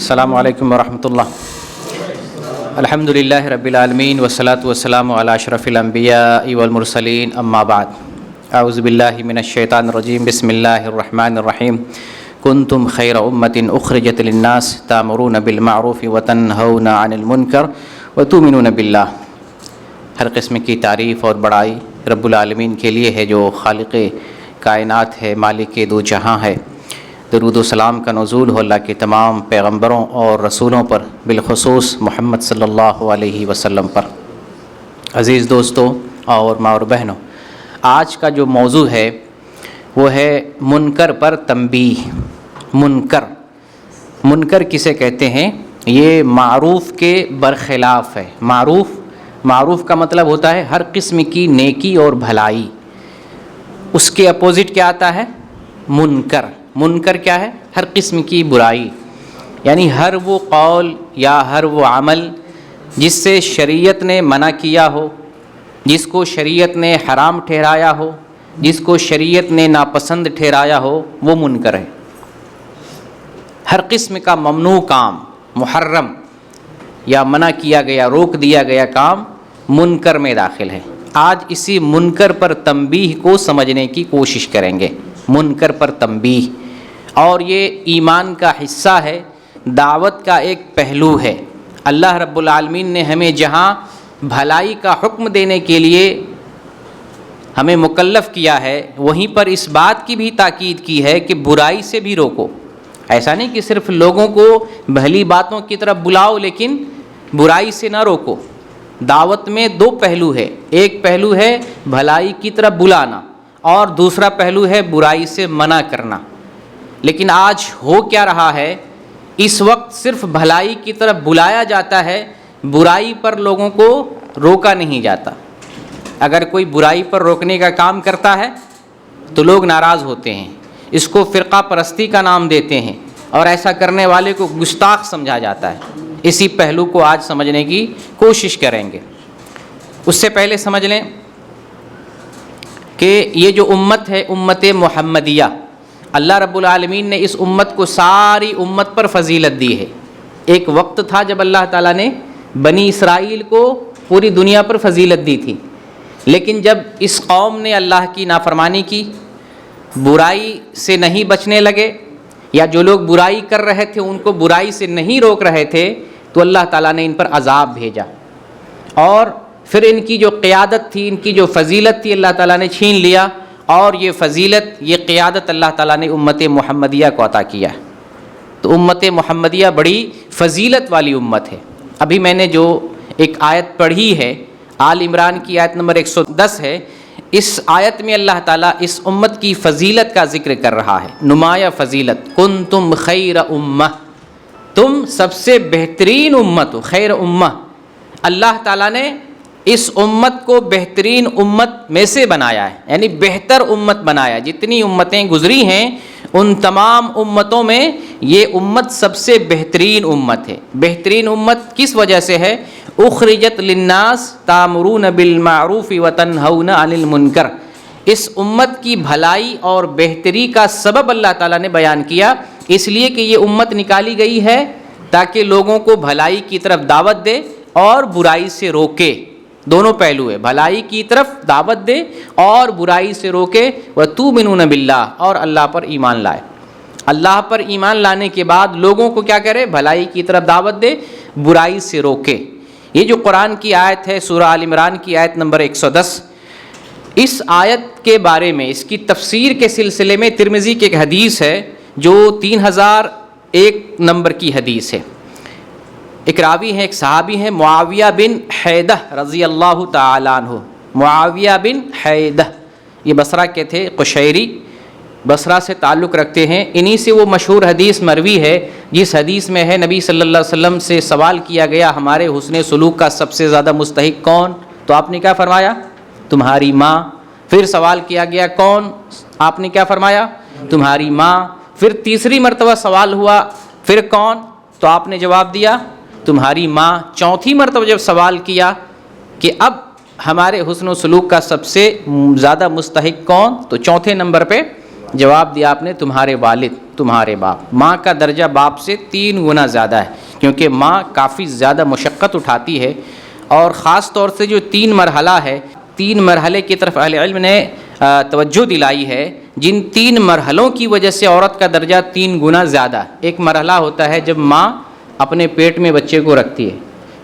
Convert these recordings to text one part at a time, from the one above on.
السلام علیکم ورحمۃ اللہ. الحمد للہ رب العالمین والصلاة والسلام علی اشرف الانبیاء والمرسلین اما بعد. اعوذ باللہ من الشیطان الرجیم. بسم اللہ الرحمن الرحیم. کنتم خیر امۃ اخرجت للناس تأمرون بالمعروف وتنہون عن المنکر وتؤمنون باللہ. ہر قسم کی تعریف اور بڑائی رب العالمین کے لیے ہے جو خالق کائنات ہے، مالک دو جہاں ہے. درود و سلام کا نزول ہو اللہ کے تمام پیغمبروں اور رسولوں پر، بالخصوص محمد صلی اللہ علیہ وسلم پر. عزیز دوستوں اور ماں اور بہنوں، آج کا جو موضوع ہے وہ ہے منکر پر تنبیہ. منکر کسے کہتے ہیں؟ یہ معروف کے برخلاف ہے. معروف کا مطلب ہوتا ہے ہر قسم کی نیکی اور بھلائی. اس کے اپوزٹ کیا آتا ہے؟ منکر کیا ہے؟ ہر قسم کی برائی. یعنی ہر وہ قول یا ہر وہ عمل جس سے شریعت نے منع کیا ہو، جس کو شریعت نے حرام ٹھہرایا ہو، جس کو شریعت نے ناپسند ٹھہرایا ہو، وہ منکر ہے. ہر قسم کا ممنوع کام، محرم یا منع کیا گیا، روک دیا گیا کام منکر میں داخل ہے. آج اسی منکر پر تنبیہ کو سمجھنے کی کوشش کریں گے. منکر پر تنبیہ، اور یہ ایمان کا حصہ ہے، دعوت کا ایک پہلو ہے. اللہ رب العالمین نے ہمیں جہاں بھلائی کا حکم دینے کے لیے ہمیں مکلف کیا ہے، وہیں پر اس بات کی بھی تاکید کی ہے کہ برائی سے بھی روکو. ایسا نہیں کہ صرف لوگوں کو بھلی باتوں کی طرف بلاؤ لیکن برائی سے نہ روکو. دعوت میں دو پہلو ہے. ایک پہلو ہے بھلائی کی طرف بلانا، اور دوسرا پہلو ہے برائی سے منع کرنا. لیکن آج ہو کیا رہا ہے؟ اس وقت صرف بھلائی کی طرف بلایا جاتا ہے، برائی پر لوگوں کو روکا نہیں جاتا. اگر کوئی برائی پر روکنے کا کام کرتا ہے تو لوگ ناراض ہوتے ہیں، اس کو فرقہ پرستی کا نام دیتے ہیں، اور ایسا کرنے والے کو گستاخ سمجھا جاتا ہے. اسی پہلو کو آج سمجھنے کی کوشش کریں گے. اس سے پہلے سمجھ لیں کہ یہ جو امت ہے، امت محمدیہ، اللہ رب العالمین نے اس امت کو ساری امت پر فضیلت دی ہے. ایک وقت تھا جب اللہ تعالیٰ نے بنی اسرائیل کو پوری دنیا پر فضیلت دی تھی، لیکن جب اس قوم نے اللہ کی نافرمانی کی، برائی سے نہیں بچنے لگے، یا جو لوگ برائی کر رہے تھے ان کو برائی سے نہیں روک رہے تھے، تو اللہ تعالیٰ نے ان پر عذاب بھیجا. اور پھر ان کی جو قیادت تھی، ان کی جو فضیلت تھی، اللہ تعالیٰ نے چھین لیا، اور یہ فضیلت، یہ قیادت اللہ تعالیٰ نے امت محمدیہ کو عطا کیا ہے. تو امت محمدیہ بڑی فضیلت والی امت ہے. ابھی میں نے جو ایک آیت پڑھی ہے، آل عمران کی آیت نمبر 110 ہے. اس آیت میں اللہ تعالیٰ اس امت کی فضیلت کا ذکر کر رہا ہے، نمایاں فضیلت. کنتم خیر امہ، تم سب سے بہترین امت ہو. خیر امہ، اللہ تعالیٰ نے اس امت کو بہترین امت میں سے بنایا ہے، یعنی بہتر امت بنایا. جتنی امتیں گزری ہیں ان تمام امتوں میں یہ امت سب سے بہترین امت ہے. بہترین امت کس وجہ سے ہے؟ اخرجت للناس تأمرون بالمعروف وتنہون عن المنکر. اس امت کی بھلائی اور بہتری کا سبب اللہ تعالیٰ نے بیان کیا، اس لیے کہ یہ امت نکالی گئی ہے تاکہ لوگوں کو بھلائی کی طرف دعوت دے اور برائی سے روکے. دونوں پہلو ہے، بھلائی کی طرف دعوت دے اور برائی سے روکے. وَتُؤْمِنُونَ بِاللَّهِ، اور اللہ پر ایمان لائے. اللہ پر ایمان لانے کے بعد لوگوں کو کیا کرے؟ بھلائی کی طرف دعوت دے، برائی سے روکے. یہ جو قرآن کی آیت ہے، سورہ آل عمران کی آیت نمبر 110، اس آیت کے بارے میں، اس کی تفسیر کے سلسلے میں ترمذی کی ایک حدیث ہے جو 3001 نمبر کی حدیث ہے. ایک راوی ہیں، ایک صحابی ہیں، معاویہ بن حیدہ رضی اللہ تعالیٰ عنہ. معاویہ بن حیدہ یہ بصرہ کے تھے، قشیری، بصرہ سے تعلق رکھتے ہیں. انہی سے وہ مشہور حدیث مروی ہے جس حدیث میں ہے نبی صلی اللہ علیہ وسلم سے سوال کیا گیا ہمارے حسن سلوک کا سب سے زیادہ مستحق کون؟ تو آپ نے کیا فرمایا؟ تمہاری ماں. پھر سوال کیا گیا کون؟ آپ نے کیا فرمایا؟ تمہاری ماں. پھر تیسری مرتبہ سوال ہوا، پھر کون؟ تو آپ نے جواب دیا تمہاری ماں. چوتھی مرتبہ جب سوال کیا کہ اب ہمارے حسن و سلوک کا سب سے زیادہ مستحق کون، تو چوتھے نمبر پہ جواب دیا آپ نے تمہارے والد، تمہارے باپ۔ ماں کا درجہ باپ سے 3 گنا زیادہ ہے، کیونکہ ماں کافی زیادہ مشقت اٹھاتی ہے، اور خاص طور سے جو 3 مرحلہ ہے، 3 مرحلے کی طرف اہل علم نے توجہ دلائی ہے، جن 3 مرحلوں کی وجہ سے عورت کا درجہ 3 گنا زیادہ ہے۔ ایک مرحلہ ہوتا ہے جب ماں اپنے پیٹ میں بچے کو رکھتی ہے،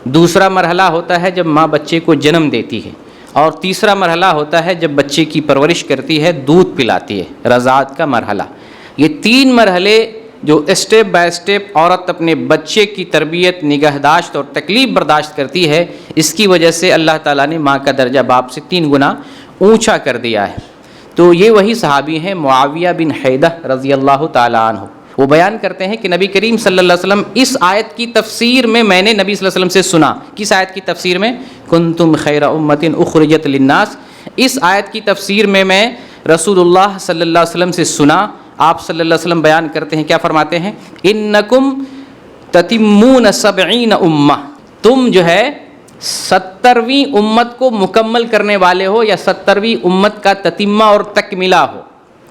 دوسرا مرحلہ ہوتا ہے جب ماں بچے کو جنم دیتی ہے، اور تیسرا مرحلہ ہوتا ہے جب بچے کی پرورش کرتی ہے، دودھ پلاتی ہے، رضاعت کا مرحلہ۔ یہ 3 مرحلے جو اسٹیپ بائی اسٹیپ عورت اپنے بچے کی تربیت، نگہداشت اور تکلیف برداشت کرتی ہے، اس کی وجہ سے اللہ تعالیٰ نے ماں کا درجہ باپ سے 3 گنا اونچا کر دیا ہے۔ تو یہ وہی صحابی ہیں معاویہ بن حیدہ رضی اللہ تعالیٰ عنہ، وہ بیان کرتے ہیں کہ نبی کریم صلی اللہ علیہ وسلم اس آیت کی تفسیر میں نے نبی صلی اللہ علیہ وسلم سے سنا۔ کس آیت کی تفسیر میں؟ کنتم خیر امۃ اخرجت للناس۔ اس آیت کی تفسیر میں رسول اللہ صلی اللہ علیہ وسلم سے سنا۔ آپ صلی اللہ علیہ وسلم بیان کرتے ہیں، کیا فرماتے ہیں؟ انکم تتمون 70 امہ، تم جو ہے 70ویں امت کو مکمل کرنے والے ہو، یا 70ویں امت کا تتمہ اور تکملہ ہو۔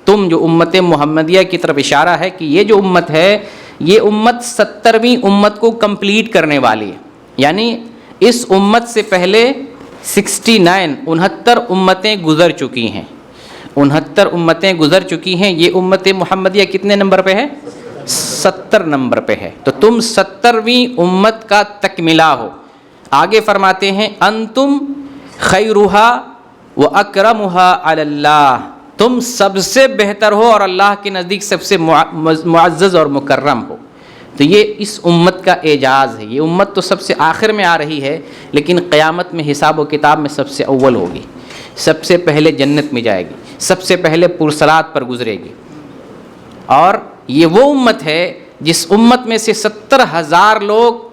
تم جو امت محمدیہ کی طرف اشارہ ہے کہ یہ جو امت ہے، یہ امت 70ویں امت کو کمپلیٹ کرنے والی ہے، یعنی اس امت سے پہلے 69 امتیں گزر چکی ہیں، 69 امتیں گزر چکی ہیں۔ یہ امت محمدیہ کتنے نمبر پہ ہے؟ 70 نمبر پہ ہے۔ تو تم 70ویں امت کا تکملہ ہو۔ آگے فرماتے ہیں انتم خیرھا واکرمھا علی اللہ، تم سب سے بہتر ہو اور اللہ کے نزدیک سب سے معزز اور مکرم ہو۔ تو یہ اس امت کا اعجاز ہے۔ یہ امت تو سب سے آخر میں آ رہی ہے، لیکن قیامت میں حساب و کتاب میں سب سے اول ہوگی، سب سے پہلے جنت میں جائے گی، سب سے پہلے پرصراط پر گزرے گی۔ اور یہ وہ امت ہے جس امت میں سے 70,000 لوگ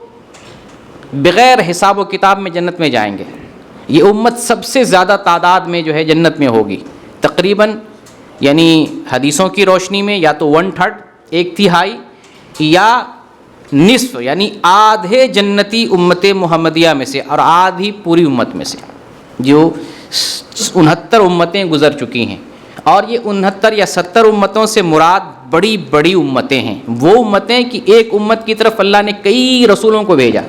بغیر حساب و کتاب میں جنت میں جائیں گے۔ یہ امت سب سے زیادہ تعداد میں جو ہے جنت میں ہوگی، تقریباً یعنی حدیثوں کی روشنی میں یا تو 1/3 1/3 یا نصف، یعنی آدھے جنتی امت محمدیہ میں سے اور آدھی پوری امت میں سے، جو 69 امتیں گزر چکی ہیں۔ اور یہ 69 یا 70 امتوں سے مراد بڑی بڑی امتیں ہیں، وہ امتیں کہ ایک امت کی طرف اللہ نے کئی رسولوں کو بھیجا،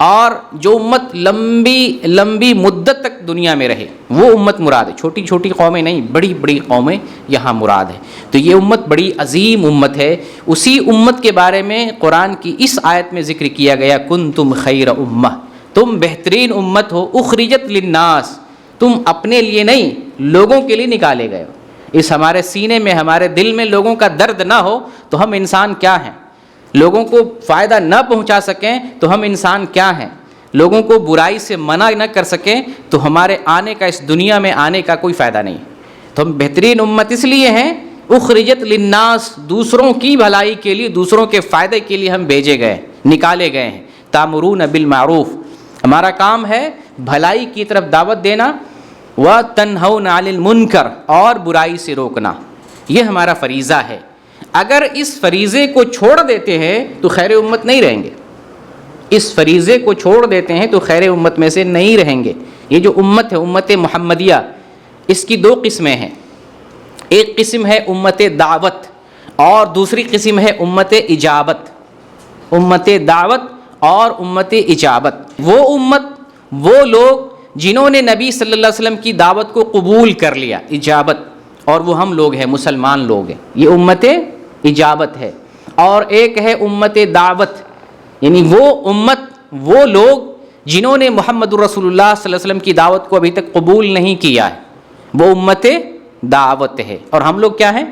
اور جو امت لمبی مدت تک دنیا میں رہے، وہ امت مراد ہے۔ چھوٹی چھوٹی قومیں نہیں، بڑی بڑی قومیں یہاں مراد ہے۔ تو یہ امت بڑی عظیم امت ہے۔ اسی امت کے بارے میں قرآن کی اس آیت میں ذکر کیا گیا، کنتم خیر امہ، تم بہترین امت ہو، اخرجت للناس، تم اپنے لیے نہیں، لوگوں کے لیے نکالے گئے ہو۔ اس ہمارے سینے میں، ہمارے دل میں لوگوں کا درد نہ ہو تو ہم انسان کیا ہیں؟ لوگوں کو فائدہ نہ پہنچا سکیں تو ہم انسان کیا ہیں؟ لوگوں کو برائی سے منع نہ کر سکیں تو ہمارے آنے کا، اس دنیا میں آنے کا کوئی فائدہ نہیں۔ تو ہم بہترین امت اس لیے ہیں، اخرجت للناس، دوسروں کی بھلائی کے لیے، دوسروں کے فائدے کے لیے ہم بھیجے گئے، نکالے گئے ہیں۔ تامرون بالمعروف، ہمارا کام ہے بھلائی کی طرف دعوت دینا، وتنہون عن المنکر، اور برائی سے روکنا، یہ ہمارا فریضہ ہے۔ اگر اس فریضے کو چھوڑ دیتے ہیں تو خیر امت نہیں رہیں گے، اس فریضے کو چھوڑ دیتے ہیں تو خیر امت میں سے نہیں رہیں گے۔ یہ جو امت ہے، امت محمدیہ، اس کی 2 قسمیں ہیں۔ ایک قسم ہے امت دعوت، اور دوسری قسم ہے امت اجابت۔ امت دعوت اور امت اجابت، وہ امت، وہ لوگ جنہوں نے نبی صلی اللہ علیہ وسلم کی دعوت کو قبول کر لیا، اجابت، اور وہ ہم لوگ ہیں، مسلمان لوگ ہیں، یہ امت اجابت ہے۔ اور ایک ہے امت دعوت، یعنی وہ امت، وہ لوگ جنہوں نے محمد رسول اللہ صلی اللہ علیہ وسلم کی دعوت کو ابھی تک قبول نہیں کیا ہے، وہ امت دعوت ہے۔ اور ہم لوگ کیا ہیں؟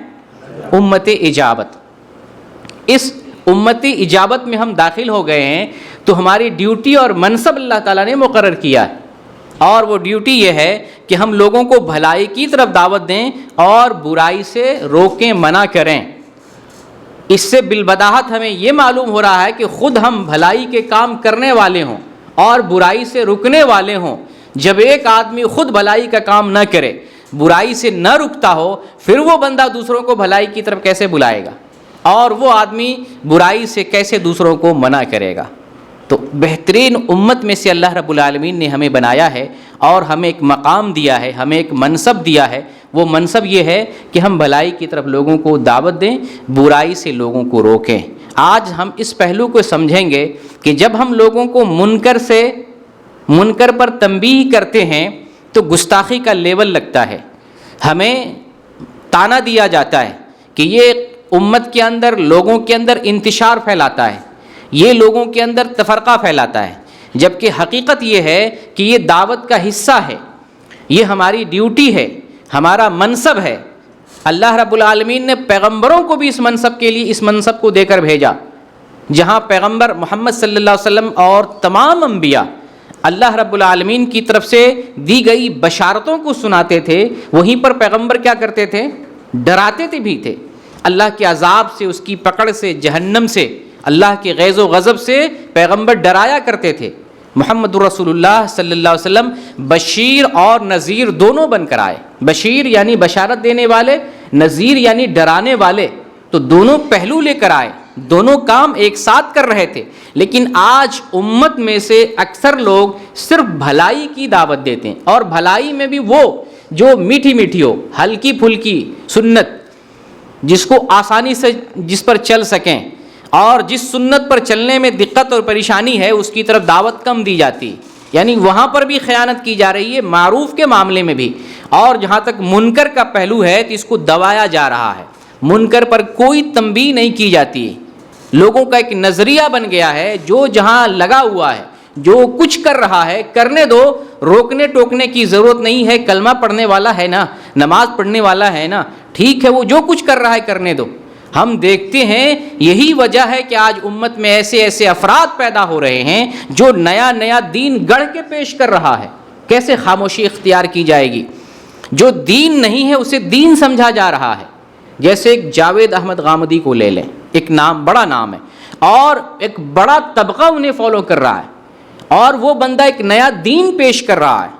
امت اجابت۔ اس امت اجابت میں ہم داخل ہو گئے ہیں تو ہماری ڈیوٹی اور منصب اللہ تعالیٰ نے مقرر کیا ہے، اور وہ ڈیوٹی یہ ہے کہ ہم لوگوں کو بھلائی کی طرف دعوت دیں اور برائی سے روکیں، منع کریں۔ اس سے بالبداہت ہمیں یہ معلوم ہو رہا ہے کہ خود ہم بھلائی کے کام کرنے والے ہوں اور برائی سے رکنے والے ہوں۔ جب ایک آدمی خود بھلائی کا کام نہ کرے، برائی سے نہ رکتا ہو، پھر وہ بندہ دوسروں کو بھلائی کی طرف کیسے بلائے گا، اور وہ آدمی برائی سے کیسے دوسروں کو منع کرے گا؟ تو بہترین امت میں سے اللہ رب العالمین نے ہمیں بنایا ہے اور ہمیں ایک مقام دیا ہے، ہمیں ایک منصب دیا ہے۔ وہ منصب یہ ہے کہ ہم بھلائی کی طرف لوگوں کو دعوت دیں، برائی سے لوگوں کو روکیں۔ آج ہم اس پہلو کو سمجھیں گے کہ جب ہم لوگوں کو منکر پر تنبیہ کرتے ہیں تو گستاخی کا لیول لگتا ہے، ہمیں تانا دیا جاتا ہے کہ یہ امت کے اندر، لوگوں کے اندر انتشار پھیلاتا ہے، یہ لوگوں کے اندر تفرقہ پھیلاتا ہے، جبکہ حقیقت یہ ہے کہ یہ دعوت کا حصہ ہے، یہ ہماری ڈیوٹی ہے، ہمارا منصب ہے۔ اللہ رب العالمین نے پیغمبروں کو بھی اس منصب کے لیے اس منصب کو دے کر بھیجا، جہاں پیغمبر محمد صلی اللہ علیہ وسلم اور تمام انبیاء اللہ رب العالمین کی طرف سے دی گئی بشارتوں کو سناتے تھے، وہیں پر پیغمبر کیا کرتے تھے؟ ڈراتے تھے بھی تھے، اللہ کے عذاب سے، اس کی پکڑ سے، جہنم سے، اللہ کے غیظ و غضب سے پیغمبر ڈرایا کرتے تھے۔ محمد رسول اللہ صلی اللہ علیہ وسلم بشیر اور نذیر دونوں بن کر آئے، بشیر یعنی بشارت دینے والے، نذیر یعنی ڈرانے والے، تو دونوں پہلو لے کر آئے، دونوں کام ایک ساتھ کر رہے تھے۔ لیکن آج امت میں سے اکثر لوگ صرف بھلائی کی دعوت دیتے ہیں، اور بھلائی میں بھی وہ جو میٹھی میٹھی ہو، ہلکی پھلکی سنت، جس کو آسانی سے جس پر چل سکیں، اور جس سنت پر چلنے میں دقت اور پریشانی ہے اس کی طرف دعوت کم دی جاتی، یعنی وہاں پر بھی خیانت کی جا رہی ہے، معروف کے معاملے میں بھی، اور جہاں تک منکر کا پہلو ہے تو اس کو دبایا جا رہا ہے، منکر پر کوئی تنبیہ نہیں کی جاتی۔ لوگوں کا ایک نظریہ بن گیا ہے، جو جہاں لگا ہوا ہے، جو کچھ کر رہا ہے کرنے دو، روکنے ٹوکنے کی ضرورت نہیں ہے، کلمہ پڑھنے والا ہے نا، نماز پڑھنے والا ہے نا، ٹھیک ہے وہ جو کچھ کر رہا ہے کرنے دو۔ ہم دیکھتے ہیں یہی وجہ ہے کہ آج امت میں ایسے ایسے افراد پیدا ہو رہے ہیں جو نیا نیا دین گڑھ کے پیش کر رہا ہے۔ کیسے خاموشی اختیار کی جائے گی؟ جو دین نہیں ہے اسے دین سمجھا جا رہا ہے۔ جیسے ایک جاوید احمد غامدی کو لے لیں، ایک نام، بڑا نام ہے، اور ایک بڑا طبقہ انہیں فالو کر رہا ہے، اور وہ بندہ ایک نیا دین پیش کر رہا ہے،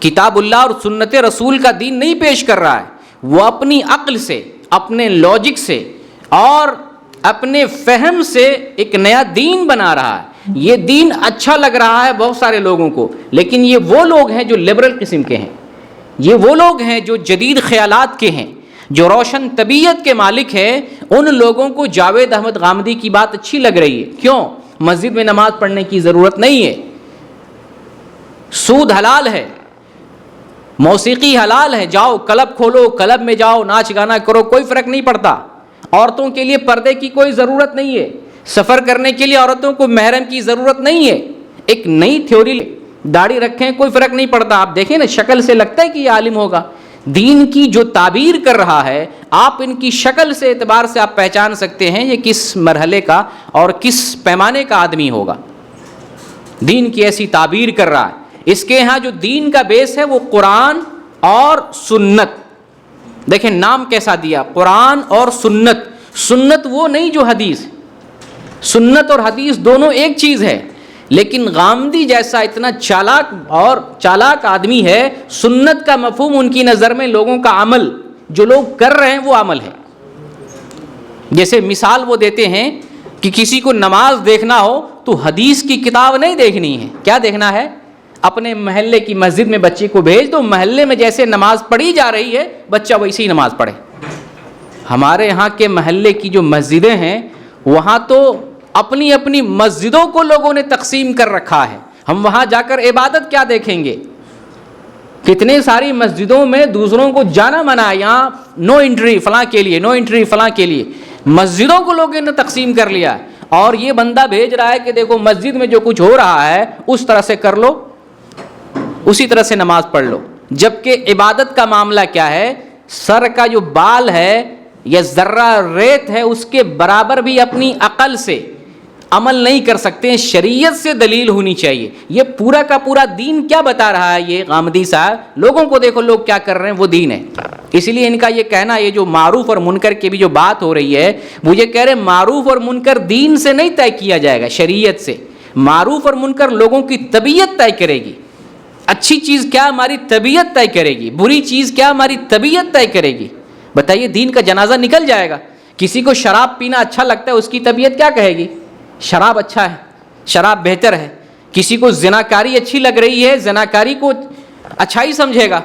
کتاب اللہ اور سنت رسول کا دین نہیں پیش کر رہا ہے، وہ اپنی عقل سے، اپنے لاجک سے اور اپنے فہم سے ایک نیا دین بنا رہا ہے۔ یہ دین اچھا لگ رہا ہے بہت سارے لوگوں کو، لیکن یہ وہ لوگ ہیں جو لبرل قسم کے ہیں، یہ وہ لوگ ہیں جو جدید خیالات کے ہیں، جو روشن طبیعت کے مالک ہیں۔ ان لوگوں کو جاوید احمد غامدی کی بات اچھی لگ رہی ہے، کیوں؟ مسجد میں نماز پڑھنے کی ضرورت نہیں ہے، سود حلال ہے، موسیقی حلال ہے، جاؤ کلب کھولو، کلب میں جاؤ، ناچ گانا کرو، کوئی فرق نہیں پڑتا، عورتوں کے لیے پردے کی کوئی ضرورت نہیں ہے، سفر کرنے کے لیے عورتوں کو محرم کی ضرورت نہیں ہے۔ ایک نئی تھیوری، داڑھی رکھیں کوئی فرق نہیں پڑتا، آپ دیکھیں نا شکل سے لگتا ہے کہ یہ عالم ہوگا۔ دین کی جو تعبیر کر رہا ہے، آپ ان کی شکل سے اعتبار سے آپ پہچان سکتے ہیں یہ کس مرحلے کا اور کس پیمانے کا آدمی ہوگا۔ دین کی ایسی تعبیر کر رہا ہے۔ اس کے ہاں جو دین کا بیس ہے وہ قرآن اور سنت، دیکھیں نام کیسا دیا، قرآن اور سنت۔ سنت وہ نہیں جو حدیث، سنت اور حدیث دونوں ایک چیز ہے، لیکن غامدی جیسا اتنا چالاک آدمی ہے، سنت کا مفہوم ان کی نظر میں لوگوں کا عمل، جو لوگ کر رہے ہیں وہ عمل ہے۔ جیسے مثال وہ دیتے ہیں کہ کسی کو نماز دیکھنا ہو تو حدیث کی کتاب نہیں دیکھنی ہے، کیا دیکھنا ہے؟ اپنے محلے کی مسجد میں بچے کو بھیج دو، محلے میں جیسے نماز پڑھی جا رہی ہے بچہ ویسے ہی نماز پڑھے۔ ہمارے یہاں کے محلے کی جو مسجدیں ہیں وہاں تو اپنی اپنی مسجدوں کو لوگوں نے تقسیم کر رکھا ہے، ہم وہاں جا کر عبادت کیا دیکھیں گے؟ کتنے ساری مسجدوں میں دوسروں کو جانا منع ہے، یہاں نو انٹری فلاں کے لیے، نو انٹری فلاں کے لیے، مسجدوں کو لوگوں نے تقسیم کر لیا ہے، اور یہ بندہ بھیج رہا ہے کہ دیکھو مسجد میں جو کچھ ہو رہا ہے اس طرح سے کر لو، اسی طرح سے نماز پڑھ لو۔ جبکہ عبادت کا معاملہ کیا ہے؟ سر کا جو بال ہے یا ذرہ ریت ہے اس کے برابر بھی اپنی عقل سے عمل نہیں کر سکتے، شریعت سے دلیل ہونی چاہیے۔ یہ پورا کا پورا دین کیا بتا رہا ہے یہ غامدی صاحب؟ لوگوں کو دیکھو لوگ کیا کر رہے ہیں، وہ دین ہے۔ اس لیے ان کا یہ کہنا، یہ جو معروف اور منکر کی بھی جو بات ہو رہی ہے، وہ یہ کہہ رہے ہیں معروف اور منکر دین سے نہیں طے کیا جائے گا، شریعت سے۔ معروف اور منکر لوگوں کی طبیعت طے کرے گی، اچھی چیز کیا ہماری طبیعت طے کرے گی، بری چیز کیا ہماری طبیعت طے کرے گی۔ بتائیے دین کا جنازہ نکل جائے گا، کسی کو شراب پینا اچھا لگتا ہے، اس کی طبیعت کیا کہے گی؟ شراب اچھا ہے، شراب بہتر ہے. کسی کو زناکاری اچھی لگ رہی ہے, زناکاری کو اچھا ہی سمجھے گا.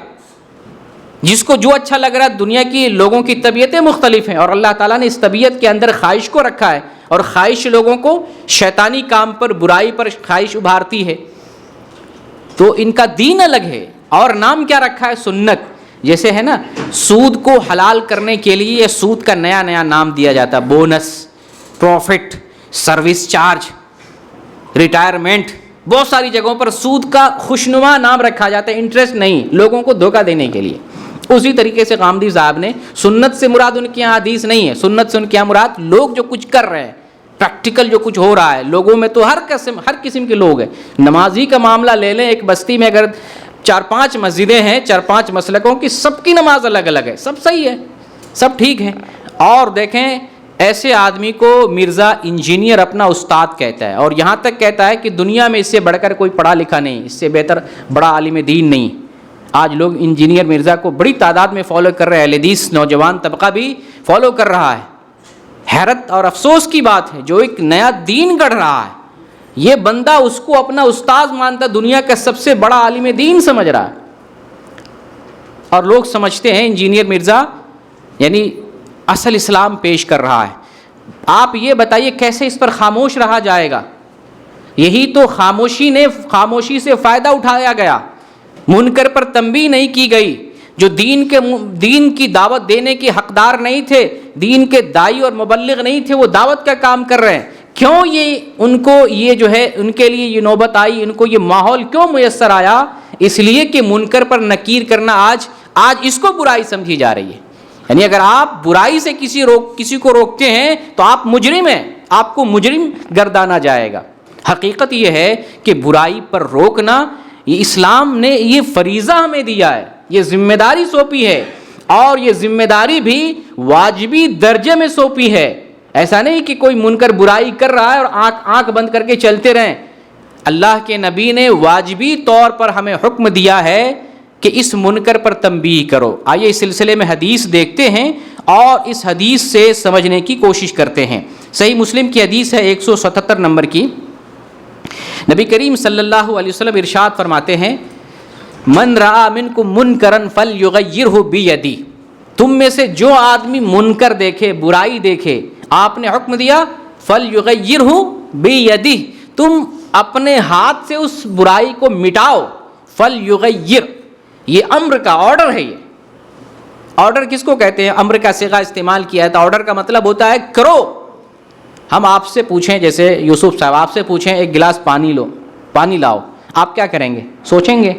جس کو جو اچھا لگ رہا ہے. دنیا کی لوگوں کی طبیعتیں مختلف ہیں, اور اللہ تعالیٰ نے اس طبیعت کے اندر خواہش کو رکھا ہے, اور خواہش لوگوں کو شیطانی کام پر, برائی پر خواہش ابھارتی ہے. تو ان کا دین الگ ہے, اور نام کیا رکھا ہے؟ سنت. جیسے ہے نا, سود کو حلال کرنے کے لیے یہ سود کا نیا نیا نام دیا جاتا ہے, bonus, profit, service charge, retirement. بہت ساری جگہوں پر سود کا خوشنما نام رکھا جاتا ہے, انٹرسٹ نہیں, لوگوں کو دھوکہ دینے کے لیے. اسی طریقے سے غامدی صاحب نے, سنت سے مراد ان کے یہاں حدیث نہیں ہے, سنت سے ان کے یہاں مراد لوگ جو کچھ کر رہے ہیں, پریکٹیکل جو کچھ ہو رہا ہے لوگوں میں. تو ہر قسم کے لوگ ہیں. نمازی کا معاملہ لے لیں, ایک بستی میں اگر 4-5 مسجدیں ہیں, 4-5 مسلکوں کی, سب کی نماز الگ الگ ہے, سب صحیح ہے, سب ٹھیک ہے. اور دیکھیں, ایسے آدمی کو مرزا انجینئر اپنا استاد کہتا ہے, اور یہاں تک کہتا ہے کہ دنیا میں اس سے بڑھ کر کوئی پڑھا لکھا نہیں, اس سے بہتر بڑا عالم دین نہیں. آج لوگ انجینئر مرزا کو بڑی تعداد میں فالو کر رہے ہیں, اہل حدیث نوجوان طبقہ بھی فالو کر رہا ہے. حیرت اور افسوس کی بات ہے, جو ایک نیا دین گڑھ رہا ہے, یہ بندہ اس کو اپنا استاد مانتا, دنیا کا سب سے بڑا عالم دین سمجھ رہا ہے. اور لوگ سمجھتے ہیں انجینئر مرزا یعنی اصل اسلام پیش کر رہا ہے. آپ یہ بتائیے کیسے اس پر خاموش رہا جائے گا؟ یہی تو خاموشی سے فائدہ اٹھایا گیا, منکر پر تنبیہ نہیں کی گئی. جو دین کی دعوت دینے کے حقدار نہیں تھے, دین کے داعی اور مبلغ نہیں تھے, وہ دعوت کا کام کر رہے ہیں. کیوں ان کو یہ جو ہے, ان کے لیے یہ نوبت آئی, ان کو یہ ماحول کیوں میسر آیا؟ اس لیے کہ منکر پر نکیر کرنا آج اس کو برائی سمجھی جا رہی ہے. یعنی اگر آپ برائی سے کسی کو روکتے ہیں تو آپ مجرم ہیں, آپ کو مجرم گردانا جائے گا. حقیقت یہ ہے کہ برائی پر روکنا, یہ اسلام نے یہ فریضہ ہمیں دیا ہے, یہ ذمہ داری سونپی ہے, اور یہ ذمہ داری بھی واجبی درجے میں سونپی ہے. ایسا نہیں کہ کوئی منکر برائی کر رہا ہے اور آنکھ بند کر کے چلتے رہیں. اللہ کے نبی نے واجبی طور پر ہمیں حکم دیا ہے کہ اس منکر پر تنبیہ کرو. آئیے اس سلسلے میں حدیث دیکھتے ہیں اور اس حدیث سے سمجھنے کی کوشش کرتے ہیں. صحیح مسلم کی حدیث ہے 177 نمبر کی. نبی کریم صلی اللہ علیہ وسلم ارشاد فرماتے ہیں, من رأى منکم منکرا فلیغیرہ بیدی. تم میں سے جو آدمی منکر دیکھے, برائی دیکھے, آپ نے حکم دیا فلیغیرہ بیدی, تم اپنے ہاتھ سے اس برائی کو مٹاؤ. فلیغیر, یہ امر کا آرڈر ہے. یہ آرڈر کس کو کہتے ہیں؟ امر کا صیغہ استعمال کیا ہے تو آرڈر کا مطلب ہوتا ہے کرو. ہم آپ سے پوچھیں, جیسے یوسف صاحب آپ سے پوچھیں ایک گلاس پانی لاؤ, آپ کیا کریں گے؟ سوچیں گے؟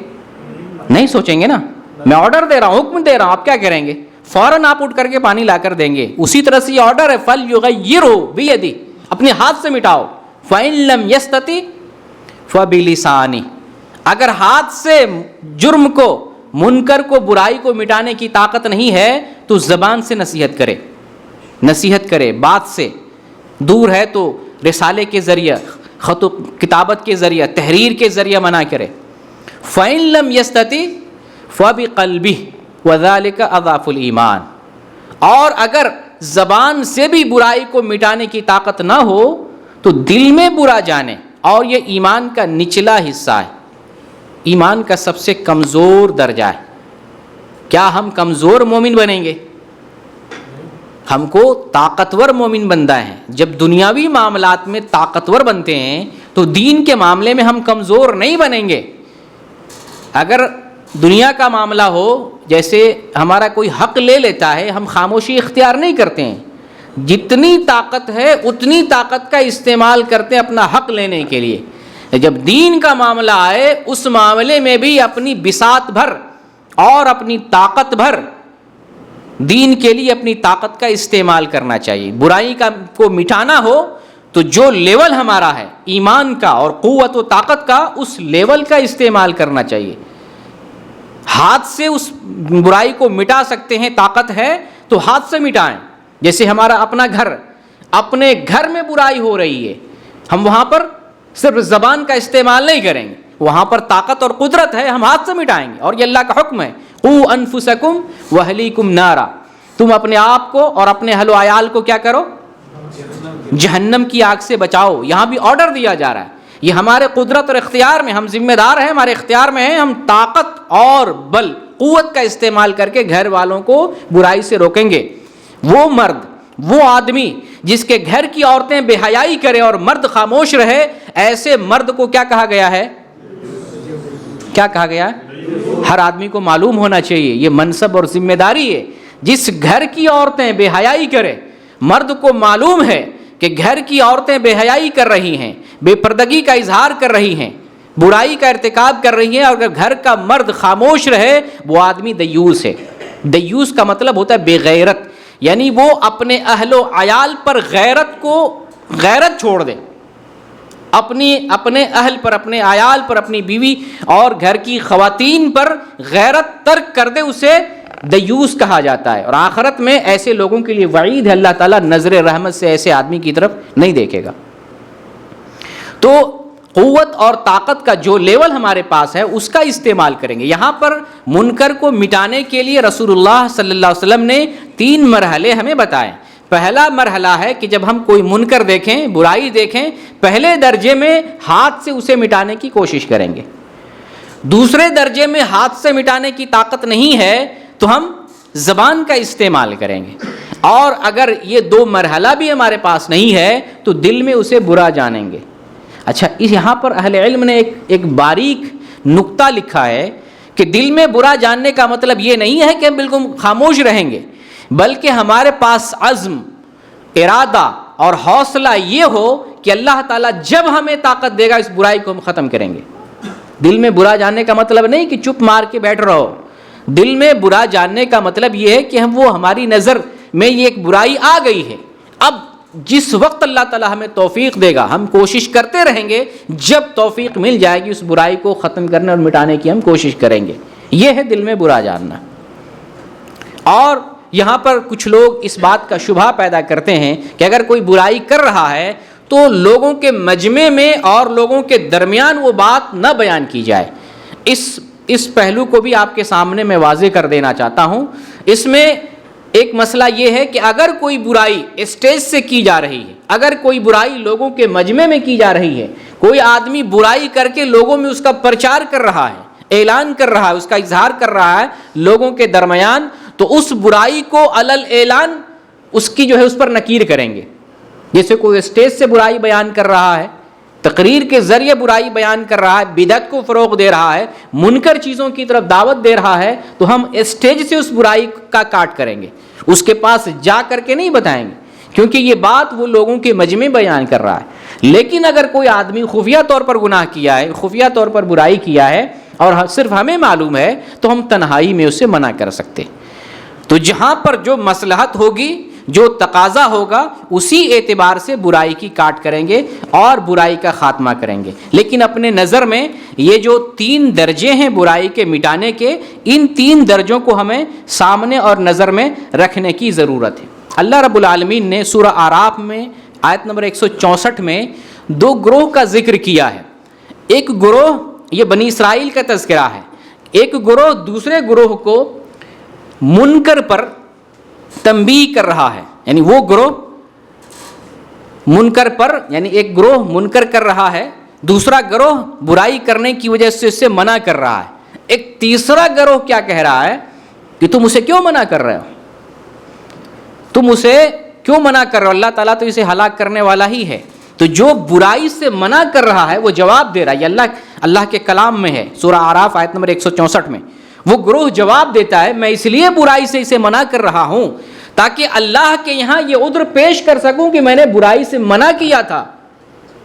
نہیں سوچیں گے نا. میں آرڈر دے رہا ہوں, حکم دے رہا ہوں, آپ کیا کریں گے؟ فوراً آپ اٹھ کر کے پانی لا کر دیں گے. اسی طرح سے یہ آرڈر ہے, فلیغیرہ بیدی, اپنے ہاتھ سے مٹاؤ. فإن لم یستطع فبلسانہ, اگر ہاتھ سے جرم کو, منکر کو, برائی کو مٹانے کی طاقت نہیں ہے تو زبان سے نصیحت کرے, بات سے. دور ہے تو رسالے کے ذریعے, خط و کتابت کے ذریعے, تحریر کے ذریعے منع کرے. فإن لم یستطع فبقلبہ وذلک اضعف الایمان, اور اگر زبان سے بھی برائی کو مٹانے کی طاقت نہ ہو تو دل میں برا جانے, اور یہ ایمان کا نچلا حصہ ہے, ایمان کا سب سے کمزور درجہ ہے. کیا ہم کمزور مومن بنیں گے؟ ہم کو طاقتور مومن بننا ہے. جب دنیاوی معاملات میں طاقتور بنتے ہیں تو دین کے معاملے میں ہم کمزور نہیں بنیں گے. اگر دنیا کا معاملہ ہو, جیسے ہمارا کوئی حق لے لیتا ہے, ہم خاموشی اختیار نہیں کرتے ہیں. جتنی طاقت ہے اتنی طاقت کا استعمال کرتے ہیں اپنا حق لینے کے لیے. جب دین کا معاملہ آئے اس معاملے میں بھی اپنی بساط بھر اور اپنی طاقت بھر دین کے لیے اپنی طاقت کا استعمال کرنا چاہیے. برائی کو مٹانا ہو تو جو لیول ہمارا ہے ایمان کا اور قوت و طاقت کا, اس لیول کا استعمال کرنا چاہیے. ہاتھ سے اس برائی کو مٹا سکتے ہیں, طاقت ہے تو ہاتھ سے مٹائیں. جیسے ہمارا اپنے گھر میں برائی ہو رہی ہے, ہم وہاں پر صرف زبان کا استعمال نہیں کریں گے, وہاں پر طاقت اور قدرت ہے, ہم ہاتھ سے مٹائیں گے. اور یہ اللہ کا حکم ہے, قوا انفسکم واہلیکم نارا, تم اپنے آپ کو اور اپنے اہل و عیال کو کیا کرو؟ جہنم کی آگ سے بچاؤ. یہاں بھی آرڈر دیا جا رہا ہے. یہ ہمارے قدرت اور اختیار میں، ہم ذمہ دار ہیں، ہمارے اختیار میں ہیں، ہم طاقت اور بل قوت کا استعمال کر کے گھر والوں کو برائی سے روکیں گے۔ وہ مرد، وہ آدمی جس کے گھر کی عورتیں بے حیائی کرے اور مرد خاموش رہے، ایسے مرد کو کیا کہا گیا ہے؟ کیا کہا گیا ہے؟ ہر آدمی کو معلوم ہونا چاہیے، یہ منصب اور ذمہ داری ہے۔ جس گھر کی عورتیں بے حیائی کرے، مرد کو معلوم ہے کہ گھر کی عورتیں بے حیائی کر رہی ہیں، بے پردگی کا اظہار کر رہی ہیں، برائی کا ارتکاب کر رہی ہیں، اور اگر گھر کا مرد خاموش رہے، وہ آدمی دیوس ہے۔ دیوس کا مطلب ہوتا ہے بے غیرت، یعنی وہ اپنے اہل و عیال پر غیرت چھوڑ دے، اپنے اہل پر، اپنے عیال پر، اپنی بیوی اور گھر کی خواتین پر غیرت ترک کر دے، اسے دیوس کہا جاتا ہے۔ اور آخرت میں ایسے لوگوں کے لیے وعید ہے، اللہ تعالیٰ نظر رحمت سے ایسے آدمی کی طرف نہیں دیکھے گا۔ تو قوت اور طاقت کا جو لیول ہمارے پاس ہے اس کا استعمال کریں گے۔ یہاں پر منکر کو مٹانے کے لیے رسول اللہ صلی اللہ علیہ وسلم نے 3 مرحلے ہمیں بتائے۔ پہلا مرحلہ ہے کہ جب ہم کوئی منکر دیکھیں، برائی دیکھیں، پہلے درجے میں ہاتھ سے اسے مٹانے کی کوشش کریں گے۔ دوسرے درجے میں ہاتھ سے مٹانے کی طاقت نہیں ہے تو ہم زبان کا استعمال کریں گے، اور اگر یہ 2 مرحلہ بھی ہمارے پاس نہیں ہے تو دل میں اسے برا جانیں گے۔ اچھا، یہاں پر اہل علم نے ایک باریک نقطہ لکھا ہے کہ دل میں برا جاننے کا مطلب یہ نہیں ہے کہ ہم بالکل خاموش رہیں گے، بلکہ ہمارے پاس عزم، ارادہ اور حوصلہ یہ ہو کہ اللہ تعالیٰ جب ہمیں طاقت دے گا اس برائی کو ہم ختم کریں گے۔ دل میں برا جاننے کا مطلب نہیں کہ چپ مار کے بیٹھ رہو، دل میں برا جاننے کا مطلب یہ ہے کہ وہ ہماری نظر میں یہ ایک برائی آ گئی ہے، اب جس وقت اللہ تعالیٰ ہمیں توفیق دے گا ہم کوشش کرتے رہیں گے، جب توفیق مل جائے گی اس برائی کو ختم کرنے اور مٹانے کی ہم کوشش کریں گے۔ یہ ہے دل میں برا جاننا۔ اور یہاں پر کچھ لوگ اس بات کا شبہ پیدا کرتے ہیں کہ اگر کوئی برائی کر رہا ہے تو لوگوں کے مجمع میں اور لوگوں کے درمیان وہ بات نہ بیان کی جائے۔ اس پہلو کو بھی آپ کے سامنے میں واضح کر دینا چاہتا ہوں۔ اس میں ایک مسئلہ یہ ہے کہ اگر کوئی برائی اسٹیج سے کی جا رہی ہے، اگر کوئی برائی لوگوں کے مجمع میں کی جا رہی ہے، کوئی آدمی برائی کر کے لوگوں میں اس کا پرچار کر رہا ہے، اعلان کر رہا ہے، اس کا اظہار کر رہا ہے لوگوں کے درمیان، تو اس برائی کو علل اعلان اس کی جو ہے اس پر نکیر کریں گے۔ جیسے کوئی اسٹیج سے برائی بیان کر رہا ہے، تقریر کے ذریعے برائی بیان کر رہا ہے، بدعت کو فروغ دے رہا ہے، منکر چیزوں کی طرف دعوت دے رہا ہے، تو ہم اسٹیج سے اس برائی کا کاٹ کریں گے، اس کے پاس جا کر کے نہیں بتائیں گے، کیونکہ یہ بات وہ لوگوں کے مجمع بیان کر رہا ہے۔ لیکن اگر کوئی آدمی خفیہ طور پر گناہ کیا ہے، خفیہ طور پر برائی کیا ہے اور صرف ہمیں معلوم ہے، تو ہم تنہائی میں اسے منع کر سکتے۔ تو جہاں پر جو مصلحت ہوگی، جو تقاضا ہوگا، اسی اعتبار سے برائی کی کاٹ کریں گے اور برائی کا خاتمہ کریں گے۔ لیکن اپنے نظر میں یہ جو 3 درجے ہیں برائی کے مٹانے کے، ان 3 درجوں کو ہمیں سامنے اور نظر میں رکھنے کی ضرورت ہے۔ اللہ رب العالمین نے سورہ اعراف میں آیت نمبر 164 میں 2 گروہ کا ذکر کیا ہے۔ ایک گروہ، یہ بنی اسرائیل کا تذکرہ ہے، ایک گروہ دوسرے گروہ کو منکر پر تنبیہ کر رہا ہے، یعنی وہ گروہ منکر پر، یعنی ایک گروہ منکر کر رہا ہے، دوسرا گروہ برائی کرنے کی وجہ سے اس سے منع کر رہا ہے، ایک تیسرا گروہ کیا کہہ رہا ہے کہ تم اسے کیوں منع کر رہے ہو، تم اسے کیوں منع کر رہے ہو، اللہ تعالیٰ تو اسے ہلاک کرنے والا ہی ہے۔ تو جو برائی سے منع کر رہا ہے وہ جواب دے رہا ہے، یہ اللہ کے کلام میں ہے، سورہ اعراف آیت نمبر 164 میں وہ گروہ جواب دیتا ہے، میں اس لیے برائی سے اسے منع کر رہا ہوں تاکہ اللہ کے یہاں یہ عذر پیش کر سکوں کہ میں نے برائی سے منع کیا تھا،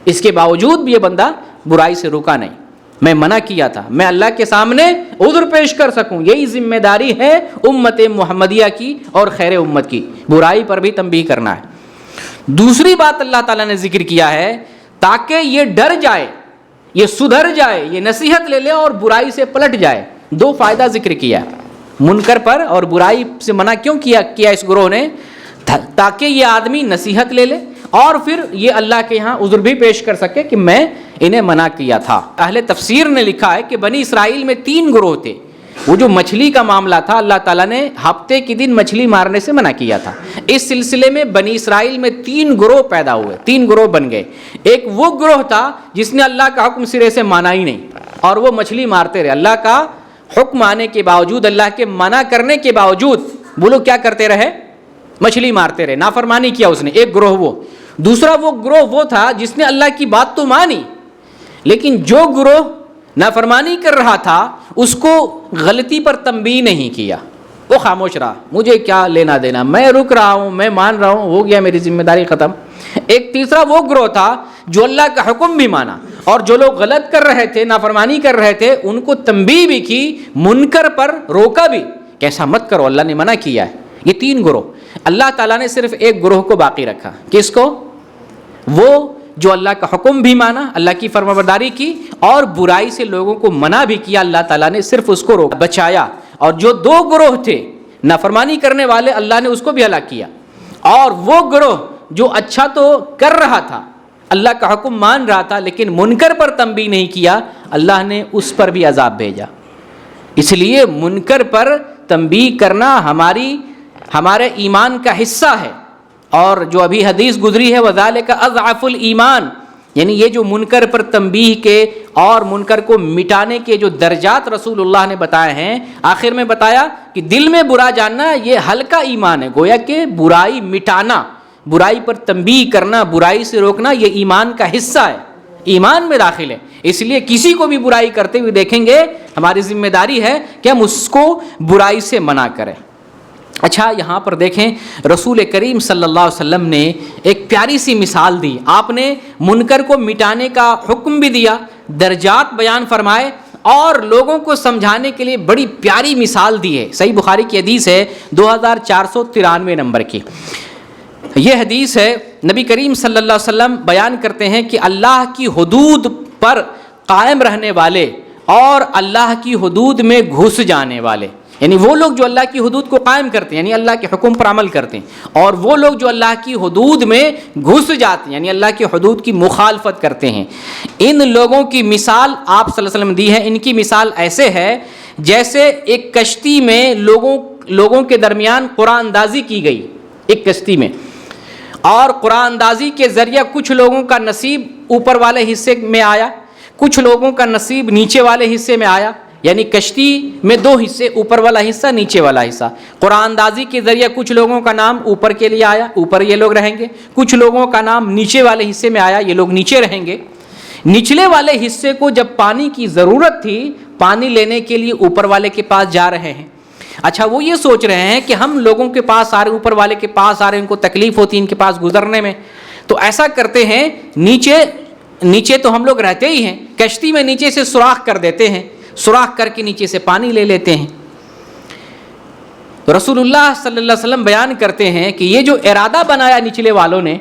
اس کے باوجود بھی یہ بندہ برائی سے رکا نہیں، میں منع کیا تھا، میں اللہ کے سامنے عذر پیش کر سکوں۔ یہی ذمہ داری ہے امت محمدیہ کی اور خیر امت کی، برائی پر بھی تنبیہ کرنا ہے۔ دوسری بات اللہ تعالیٰ نے ذکر کیا ہے تاکہ یہ ڈر جائے، یہ سدھر جائے، یہ نصیحت لے لے اور برائی سے پلٹ جائے۔ 2 فائدہ ذکر کیا منکر پر اور برائی سے منع کیوں کیا اس گروہ نے، تاکہ یہ آدمی نصیحت لے لے اور پھر یہ اللہ کے یہاں عذر بھی پیش کر سکے کہ میں انہیں منع کیا تھا۔ اہل تفسیر نے لکھا ہے کہ بنی اسرائیل میں 3 گروہ تھے، وہ جو مچھلی کا معاملہ تھا، اللہ تعالیٰ نے ہفتے کے دن مچھلی مارنے سے منع کیا تھا۔ اس سلسلے میں بنی اسرائیل میں 3 گروہ پیدا ہوئے، 3 گروہ بن گئے۔ ایک وہ گروہ تھا جس نے اللہ کا حکم سرے سے مانا ہی نہیں، اور وہ مچھلی مارتے رہے، اللہ کا حکم آنے کے باوجود، اللہ کے منع کرنے کے باوجود وہ لوگ کیا کرتے رہے؟ مچھلی مارتے رہے، نافرمانی کیا اس نے، ایک گروہ وہ۔ دوسرا وہ گروہ وہ تھا جس نے اللہ کی بات تو مانی، لیکن جو گروہ نافرمانی کر رہا تھا اس کو غلطی پر تنبیہ نہیں کیا، وہ خاموش رہا، مجھے کیا لینا دینا، میں رک رہا ہوں، میں مان رہا ہوں، ہو گیا میری ذمہ داری ختم۔ ایک تیسرا وہ گروہ تھا جو اللہ کا حکم بھی مانا، اور جو لوگ غلط کر رہے تھے، نافرمانی کر رہے تھے، ان کو تنبیہ بھی کی، منکر پر روکا بھی کہ ایسا مت کرو، اللہ نے منع کیا ہے۔ یہ 3 گروہ، اللہ تعالیٰ نے صرف ایک گروہ کو باقی رکھا، کس کو؟ وہ جو اللہ کا حکم بھی مانا، اللہ کی فرمانبرداری کی، اور برائی سے لوگوں کو منع بھی کیا، اللہ تعالیٰ نے صرف اس کو روکا، بچایا۔ اور جو 2 گروہ تھے نافرمانی کرنے والے، اللہ نے اس کو بھی ہلاک کیا۔ اور وہ گروہ جو اچھا تو کر رہا تھا، اللہ کا حکم مان رہا تھا، لیکن منکر پر تنبیہ نہیں کیا، اللہ نے اس پر بھی عذاب بھیجا۔ اس لیے منکر پر تنبیہ کرنا ہمارے ایمان کا حصہ ہے۔ اور جو ابھی حدیث گزری ہے وَذَلِكَ أَضْعَفُ الْإِيمَانِ، یعنی یہ جو منکر پر تنبیہ کے اور منکر کو مٹانے کے جو درجات رسول اللہ نے بتائے ہیں، آخر میں بتایا کہ دل میں برا جاننا یہ ہلکا ایمان ہے، گویا کہ برائی مٹانا، برائی پر تنبیہ کرنا، برائی سے روکنا یہ ایمان کا حصہ ہے، ایمان میں داخل ہے۔ اس لیے کسی کو بھی برائی کرتے ہوئے دیکھیں گے، ہماری ذمہ داری ہے کہ ہم اس کو برائی سے منع کریں۔ اچھا، یہاں پر دیکھیں رسول کریم صلی اللہ علیہ وسلم نے ایک پیاری سی مثال دی، آپ نے منکر کو مٹانے کا حکم بھی دیا، درجات بیان فرمائے، اور لوگوں کو سمجھانے کے لیے بڑی پیاری مثال دی ہے۔ صحیح بخاری کی حدیث ہے 2493 نمبر کی، یہ حدیث ہے، نبی کریم صلی اللہ علیہ وسلم بیان کرتے ہیں کہ اللہ کی حدود پر قائم رہنے والے اور اللہ کی حدود میں گھس جانے والے، یعنی وہ لوگ جو اللہ کی حدود کو قائم کرتے ہیں، یعنی اللہ کے حکم پر عمل کرتے ہیں، اور وہ لوگ جو اللہ کی حدود میں گھس جاتے ہیں، یعنی اللہ کی حدود کی مخالفت کرتے ہیں، ان لوگوں کی مثال آپ صلی اللہ علیہ وسلم دی ہے۔ ان کی مثال ایسے ہے جیسے ایک کشتی میں لوگوں کے درمیان قرآن اندازی کی گئی، ایک کشتی میں، اور قرآن اندازی کے ذریعہ کچھ لوگوں کا نصیب اوپر والے حصے میں آیا، کچھ لوگوں کا نصیب نیچے والے حصے میں آیا، یعنی کشتی میں 2 حصے، اوپر والا حصہ، نیچے والا حصہ۔ قرآن اندازی کے ذریعے کچھ لوگوں کا نام اوپر کے لیے آیا، اوپر یہ لوگ رہیں گے، کچھ لوگوں کا نام نیچے والے حصے میں آیا، یہ لوگ نیچے رہیں گے۔ نچلے والے حصے کو جب پانی کی ضرورت تھی، پانی لینے کے لیے اوپر والے کے پاس جا رہے ہیں۔ اچھا، وہ یہ سوچ رہے ہیں کہ ہم لوگوں کے پاس آ رہے، اوپر والے کے پاس آ رہے، ان کو تکلیف ہوتی ان کے پاس گزرنے میں، تو ایسا کرتے ہیں، نیچے تو ہم لوگ رہتے ہی ہیں، کشتی میں نیچے سے سوراخ کر دیتے ہیں، سوراخ کر کے نیچے سے پانی لے لیتے ہیں۔ تو رسول اللہ صلی اللہ علیہ وسلم بیان کرتے ہیں کہ یہ جو ارادہ بنایا نچلے والوں نے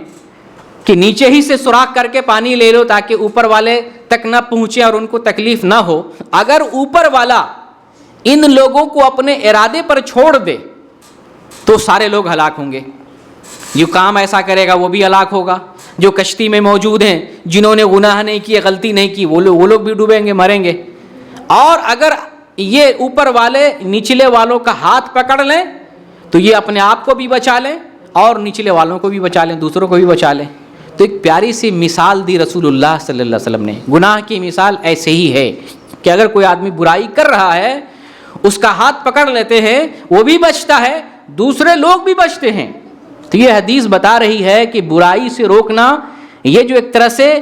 کہ نیچے ہی سے سوراخ کر کے پانی لے لو تاکہ اوپر والے تک نہ پہنچے اور ان کو تکلیف نہ ہو، اگر اوپر والا ان لوگوں کو اپنے ارادے پر چھوڑ دے تو سارے لوگ ہلاک ہوں گے۔ جو کام ایسا کرے گا وہ بھی ہلاک ہوگا، جو کشتی میں موجود ہیں، جنہوں نے گناہ نہیں کیے، غلطی نہیں کی، وہ لوگ بھی ڈوبیں گے، مریں گے۔ اور اگر یہ اوپر والے نچلے والوں کا ہاتھ پکڑ لیں تو یہ اپنے آپ کو بھی بچا لیں اور نچلے والوں کو بھی بچا لیں، دوسروں کو بھی بچا لیں۔ تو ایک پیاری سی مثال دی رسول اللہ صلی اللہ علیہ وسلم نے۔ گناہ کی مثال ایسے ہی ہے کہ اگر کوئی آدمی برائی کر رہا ہے، اس کا ہاتھ پکڑ لیتے ہیں، وہ بھی بچتا ہے، دوسرے لوگ بھی بچتے ہیں۔ تو یہ حدیث بتا رہی ہے کہ برائی سے روکنا یہ جو ایک طرح سے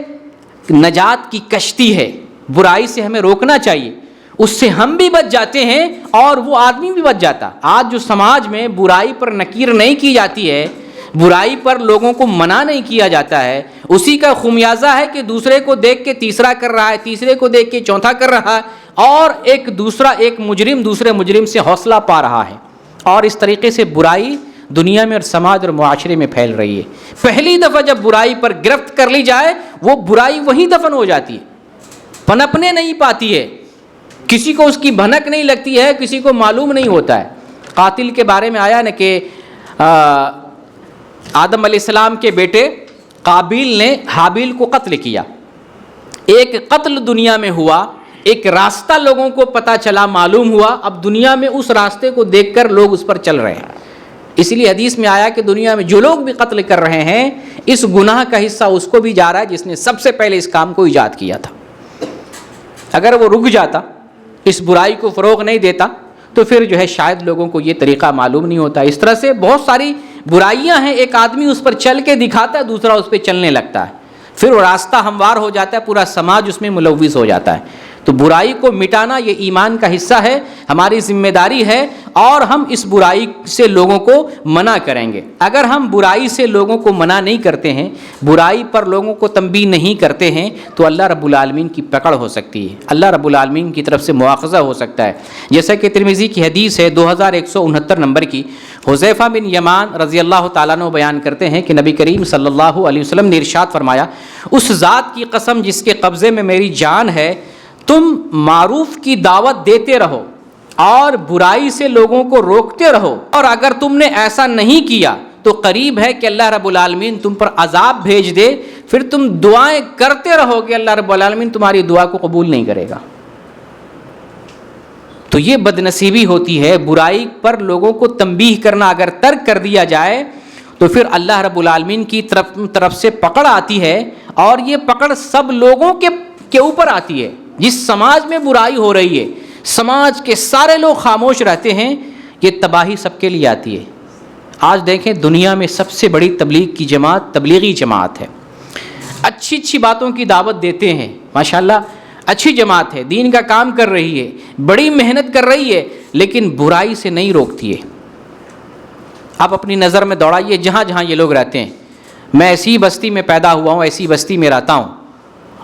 نجات کی کشتی ہے، برائی سے ہمیں روکنا چاہیے، اس سے ہم بھی بچ جاتے ہیں اور وہ آدمی بھی بچ جاتا۔ آج جو سماج میں برائی پر نکیر نہیں کی جاتی ہے، برائی پر لوگوں کو منع نہیں کیا جاتا ہے، اسی کا خمیازہ ہے کہ دوسرے کو دیکھ کے تیسرا کر رہا ہے، تیسرے کو دیکھ کے چوتھا کر رہا ہے، اور ایک مجرم دوسرے مجرم سے حوصلہ پا رہا ہے، اور اس طریقے سے برائی دنیا میں اور سماج اور معاشرے میں پھیل رہی ہے۔ پہلی دفعہ جب برائی پر گرفت کر لی جائے، وہ برائی وہیں دفن ہو جاتی ہے، پنپنے نہیں پاتی ہے، کسی کو اس کی بھنک نہیں لگتی ہے، کسی کو معلوم نہیں ہوتا ہے۔ قاتل کے بارے میں آیا نا کہ آدم علیہ السلام کے بیٹے قابیل نے حابیل کو قتل کیا، ایک قتل دنیا میں ہوا، ایک راستہ لوگوں کو پتہ چلا، معلوم ہوا، اب دنیا میں اس راستے کو دیکھ کر لوگ اس پر چل رہے ہیں۔ اس لیے حدیث میں آیا کہ دنیا میں جو لوگ بھی قتل کر رہے ہیں، اس گناہ کا حصہ اس کو بھی جا رہا ہے جس نے سب سے پہلے اس کام کو ایجاد کیا تھا۔ اگر وہ رک جاتا، اس برائی کو فروغ نہیں دیتا، تو پھر جو ہے شاید لوگوں کو یہ طریقہ معلوم نہیں ہوتا۔ اس طرح سے بہت ساری برائیاں ہیں، ایک آدمی اس پر چل کے دکھاتا ہے، دوسرا اس پہ چلنے لگتا ہے، پھر وہ راستہ ہموار ہو جاتا ہے، پورا سماج اس میں ملوث ہو جاتا ہے۔ تو برائی کو مٹانا یہ ایمان کا حصہ ہے، ہماری ذمہ داری ہے، اور ہم اس برائی سے لوگوں کو منع کریں گے۔ اگر ہم برائی سے لوگوں کو منع نہیں کرتے ہیں، برائی پر لوگوں کو تنبیہ نہیں کرتے ہیں، تو اللہ رب العالمین کی پکڑ ہو سکتی ہے، اللہ رب العالمین کی طرف سے مواخذہ ہو سکتا ہے۔ جیسا کہ ترمذی کی حدیث ہے 2169 نمبر کی، حذیفہ بن یمان رضی اللہ تعالیٰ عنہ بیان کرتے ہیں کہ نبی کریم صلی اللہ علیہ وسلم نے ارشاد فرمایا، اس ذات کی قسم جس کے قبضے میں میری جان ہے، تم معروف کی دعوت دیتے رہو اور برائی سے لوگوں کو روکتے رہو، اور اگر تم نے ایسا نہیں کیا تو قریب ہے کہ اللہ رب العالمین تم پر عذاب بھیج دے، پھر تم دعائیں کرتے رہو کہ اللہ رب العالمین تمہاری دعا کو قبول نہیں کرے گا۔ تو یہ بدنصیبی ہوتی ہے، برائی پر لوگوں کو تنبیہ کرنا اگر ترک کر دیا جائے تو پھر اللہ رب العالمین کی طرف سے پکڑ آتی ہے، اور یہ پکڑ سب لوگوں کے اوپر آتی ہے۔ جس سماج میں برائی ہو رہی ہے، سماج کے سارے لوگ خاموش رہتے ہیں، یہ تباہی سب کے لیے آتی ہے۔ آج دیکھیں دنیا میں سب سے بڑی تبلیغ کی جماعت تبلیغی جماعت ہے، اچھی اچھی باتوں کی دعوت دیتے ہیں، ماشاءاللہ اچھی جماعت ہے، دین کا کام کر رہی ہے، بڑی محنت کر رہی ہے، لیکن برائی سے نہیں روکتی ہے۔ آپ اپنی نظر میں دوڑائیے جہاں جہاں یہ لوگ رہتے ہیں۔ میں ایسی بستی میں پیدا ہوا ہوں، ایسی بستی میں رہتا ہوں،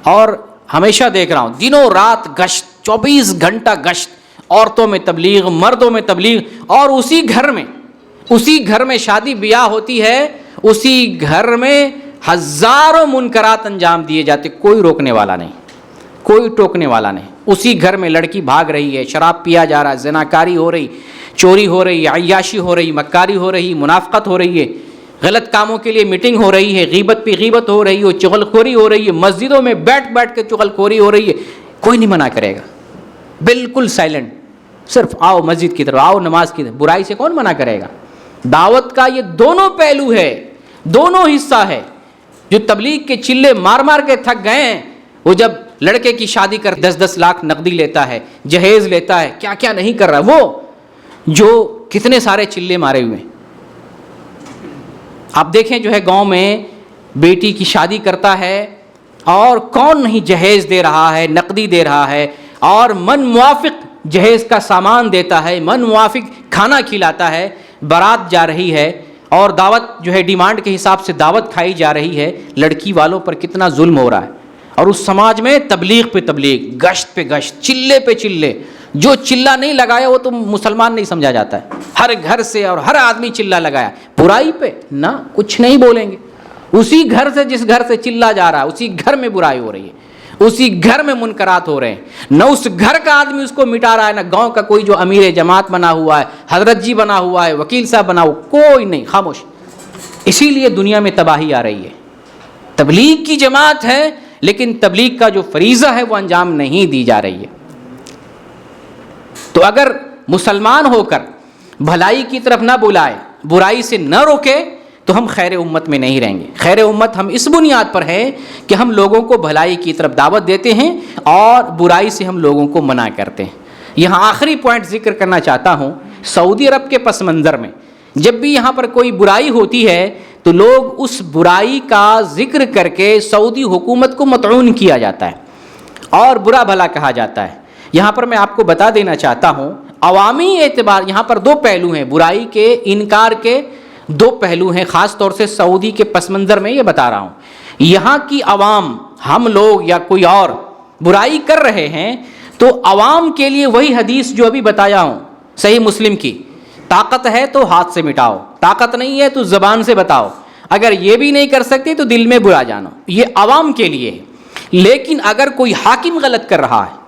اور ہمیشہ دیکھ رہا ہوں دنوں رات گشت، 24 گھنٹہ گشت، عورتوں میں تبلیغ، مردوں میں تبلیغ، اور اسی گھر میں شادی بیاہ ہوتی ہے، اسی گھر میں ہزاروں منکرات انجام دیے جاتے، کوئی روکنے والا نہیں، کوئی ٹوکنے والا نہیں۔ اسی گھر میں لڑکی بھاگ رہی ہے، شراب پیا جا رہا ہے، زناکاری ہو رہی، چوری ہو رہی، عیاشی ہو رہی، مکاری ہو رہی، منافقت ہو رہی ہے، غلط کاموں کے لیے میٹنگ ہو رہی ہے، غیبت پہ غیبت ہو رہی ہے، چغلخوری ہو رہی ہے، مسجدوں میں بیٹھ کے چغلخوری ہو رہی ہے، کوئی نہیں منع کرے گا، بالکل سائلنٹ، صرف آؤ مسجد کی طرف، آؤ نماز کی طرف، برائی سے کون منع کرے گا؟ دعوت کا یہ دونوں پہلو ہے، دونوں حصہ ہے۔ جو تبلیغ کے چلے مار کے تھک گئے ہیں، وہ جب لڑکے کی شادی کر 10-10 لاکھ نقدی لیتا ہے، جہیز لیتا ہے، کیا کیا نہیں کر رہا، وہ جو کتنے سارے چلے مارے ہوئے ہیں۔ آپ دیکھیں جو ہے گاؤں میں بیٹی کی شادی کرتا ہے، اور کون نہیں جہیز دے رہا ہے، نقدی دے رہا ہے، اور من موافق جہیز کا سامان دیتا ہے، من موافق کھانا کھلاتا ہے، بارات جا رہی ہے، اور دعوت جو ہے ڈیمانڈ کے حساب سے دعوت کھائی جا رہی ہے، لڑکی والوں پر کتنا ظلم ہو رہا ہے۔ اور اس سماج میں تبلیغ پہ تبلیغ، گشت پہ گشت، چلے پہ چلے، جو چلہ نہیں لگایا وہ تو مسلمان نہیں سمجھا جاتا ہے۔ ہر گھر سے اور ہر آدمی چلہ لگایا، برائی پہ نہ کچھ نہیں بولیں گے۔ اسی گھر سے جس گھر سے چلہ جا رہا ہے، اسی گھر میں برائی ہو رہی ہے، اسی گھر میں منکرات ہو رہے ہیں، نہ اس گھر کا آدمی اس کو مٹا رہا ہے، نہ گاؤں کا کوئی جو امیر جماعت بنا ہوا ہے، حضرت جی بنا ہوا ہے، وکیل صاحب بنا ہوا، کوئی نہیں، خاموش۔ اسی لیے دنیا میں تباہی آ رہی ہے۔ تبلیغ کی جماعت ہے، لیکن تبلیغ کا جو فریضہ ہے وہ انجام نہیں دی جا رہی ہے۔ تو اگر مسلمان ہو کر بھلائی کی طرف نہ بلائے، برائی سے نہ روکے، تو ہم خیر امت میں نہیں رہیں گے۔ خیر امت ہم اس بنیاد پر ہے کہ ہم لوگوں کو بھلائی کی طرف دعوت دیتے ہیں اور برائی سے ہم لوگوں کو منع کرتے ہیں۔ یہاں آخری پوائنٹ ذکر کرنا چاہتا ہوں، سعودی عرب کے پس منظر میں جب بھی یہاں پر کوئی برائی ہوتی ہے تو لوگ اس برائی کا ذکر کر کے سعودی حکومت کو مطعون کیا جاتا ہے اور برا بھلا کہا جاتا ہے۔ یہاں پر میں آپ کو بتا دینا چاہتا ہوں، عوامی اعتبار یہاں پر دو پہلو ہیں، برائی کے انکار کے دو پہلو ہیں، خاص طور سے سعودی کے پس منظر میں یہ بتا رہا ہوں۔ یہاں کی عوام، ہم لوگ یا کوئی اور برائی کر رہے ہیں تو عوام کے لیے وہی حدیث جو ابھی بتایا ہوں صحیح مسلم کی، طاقت ہے تو ہاتھ سے مٹاؤ، طاقت نہیں ہے تو زبان سے بتاؤ، اگر یہ بھی نہیں کر سکتے تو دل میں برا جانو، یہ عوام کے لیے ہے۔ لیکن اگر کوئی حاکم غلط کر رہا ہے،